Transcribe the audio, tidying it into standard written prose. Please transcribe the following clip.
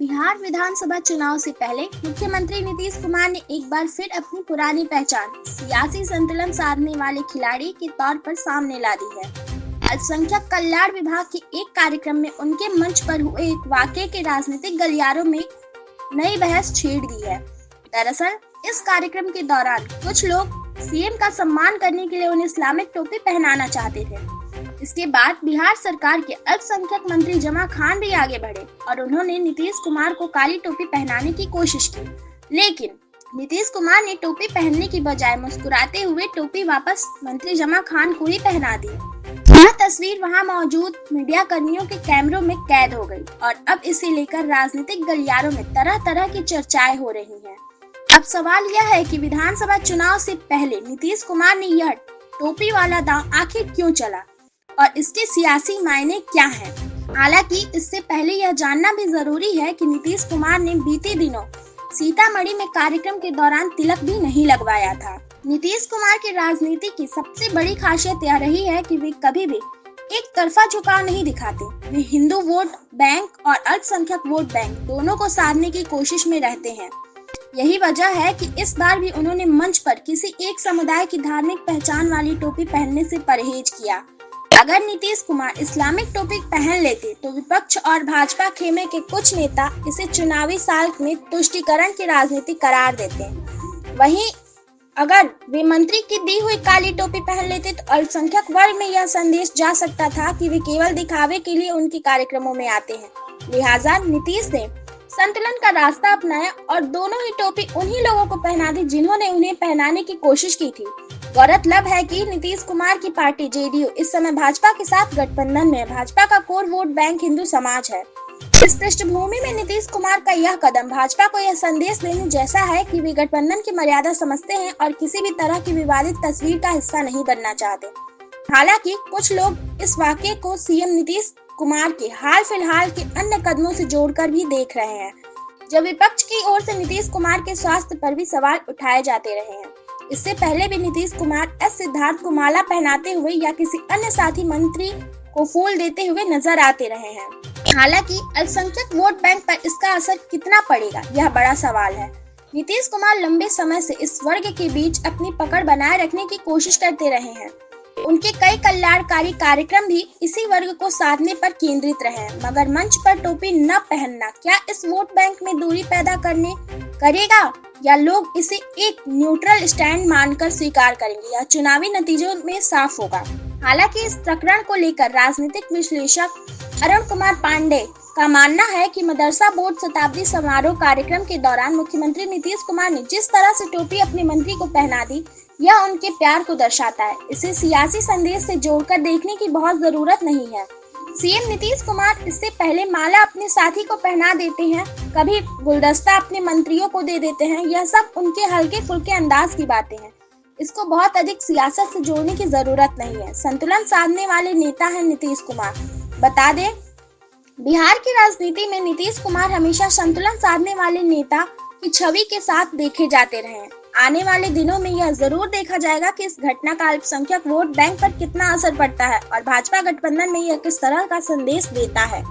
बिहार विधानसभा चुनाव से पहले मुख्यमंत्री नीतीश कुमार ने एक बार फिर अपनी पुरानी पहचान सियासी संतुलन साधने वाले खिलाड़ी के तौर पर सामने ला दी है। अल्पसंख्यक कल्याण विभाग के एक कार्यक्रम में उनके मंच पर हुए एक वाकये के राजनीतिक गलियारों में नई बहस छेड़ दी है। दरअसल इस कार्यक्रम के दौरान कुछ लोग सीएम का सम्मान करने के लिए उन्हें इस्लामिक टोपी पहनाना चाहते थे। इसके बाद बिहार सरकार के अल्पसंख्यक मंत्री जमा खान भी आगे बढ़े और उन्होंने नीतीश कुमार को काली टोपी पहनाने की कोशिश की, लेकिन नीतीश कुमार ने टोपी पहनने की बजाय मुस्कुराते हुए टोपी वापस मंत्री जमा खान को ही पहना दी। यह तस्वीर वहां मौजूद मीडिया कर्मियों के कैमरों में कैद हो गई और अब इसे लेकर राजनीतिक गलियारों में तरह तरह की चर्चाएं हो रही हैं। अब सवाल यह है कि विधानसभा चुनाव से पहले नीतीश कुमार ने यह टोपी वाला दांव आखिर क्यों चला और इसके सियासी मायने क्या हैं? हालांकि इससे पहले यह जानना भी जरूरी है कि नीतीश कुमार ने बीते दिनों सीतामढ़ी में कार्यक्रम के दौरान तिलक भी नहीं लगवाया था। नीतीश कुमार की राजनीति की सबसे बड़ी खासियत यह रही है कि वे कभी भी एक तरफा झुकाव नहीं दिखाते। वे हिंदू वोट बैंक और अल्पसंख्यक वोट बैंक दोनों को साधने की कोशिश में रहते हैं। यही वजह है कि इस बार भी उन्होंने मंच पर किसी एक समुदाय की धार्मिक पहचान वाली टोपी पहनने से परहेज किया। अगर नीतीश कुमार इस्लामिक टोपी पहन लेते तो विपक्ष और भाजपा खेमे के कुछ नेता इसे चुनावी साल में तुष्टीकरण की राजनीति करार देते। वहीं अगर वे मंत्री की दी हुई काली टोपी पहन लेते तो अल्पसंख्यक वर्ग में यह संदेश जा सकता था कि वे केवल दिखावे के लिए उनके कार्यक्रमों में आते हैं। लिहाजा नीतीश ने संतुलन का रास्ता अपनाया और दोनों ही टोपी उन्हीं लोगों को पहना दी जिन्होंने उन्हें पहनाने की कोशिश की थी। गौरतलब है कि नीतीश कुमार की पार्टी जेडीयू इस समय भाजपा के साथ गठबंधन में है। भाजपा का कोर वोट बैंक हिंदू समाज है। इस पृष्ठभूमि में नीतीश कुमार का यह कदम भाजपा को यह संदेश देने जैसा है कि वे गठबंधन की मर्यादा समझते हैं और किसी भी तरह की विवादित तस्वीर का हिस्सा नहीं बनना चाहते। हालांकि कुछ लोग इस वाकये को सीएम नीतीश कुमार के हाल फिलहाल के अन्य कदमों से जोड़कर भी देख रहे हैं, जब विपक्ष की ओर से नीतीश कुमार के स्वास्थ्य पर भी सवाल उठाए जाते रहे हैं। इससे पहले भी नीतीश कुमार एस सिद्धार्थ को माला पहनाते हुए या किसी अन्य साथी मंत्री को फूल देते हुए नजर आते रहे हैं। हालांकि अल्पसंख्यक वोट बैंक पर इसका असर कितना पड़ेगा, यह बड़ा सवाल है। नीतीश कुमार लंबे समय से इस वर्ग के बीच अपनी पकड़ बनाए रखने की कोशिश करते रहे हैं। उनके कई कल्याणकारी कार्यक्रम भी इसी वर्ग को साधने पर केंद्रित रहे हैं, मगर मंच पर टोपी न पहनना क्या इस वोट बैंक में दूरी पैदा करेगा या लोग इसे एक न्यूट्रल स्टैंड मानकर स्वीकार करेंगे, या चुनावी नतीजों में साफ होगा। हालांकि इस प्रकरण को लेकर राजनीतिक विश्लेषक अरुण कुमार पांडे का मानना है कि मदरसा बोर्ड शताब्दी समारोह कार्यक्रम के दौरान मुख्यमंत्री नीतीश कुमार ने जिस तरह से टोपी अपने मंत्री को पहना दी, यह उनके प्यार को दर्शाता है। इसे सियासी संदेश से जोड़कर देखने की बहुत जरूरत नहीं है। सीएम नीतीश कुमार इससे पहले माला अपने साथी को पहना देते हैं, कभी गुलदस्ता अपने मंत्रियों को दे देते हैं। यह सब उनके हल्के फुल्के अंदाज की बातें हैं। इसको बहुत अधिक सियासत से जोड़ने की जरूरत नहीं है। संतुलन साधने वाले नेता हैं नीतीश कुमार। बता दें, बिहार की राजनीति में नीतीश कुमार हमेशा संतुलन साधने वाले नेता की छवि के साथ देखे जाते रहे हैं। आने वाले दिनों में यह जरूर देखा जाएगा कि इस घटना का अल्पसंख्यक वोट बैंक पर कितना असर पड़ता है और भाजपा गठबंधन में यह किस तरह का संदेश देता है।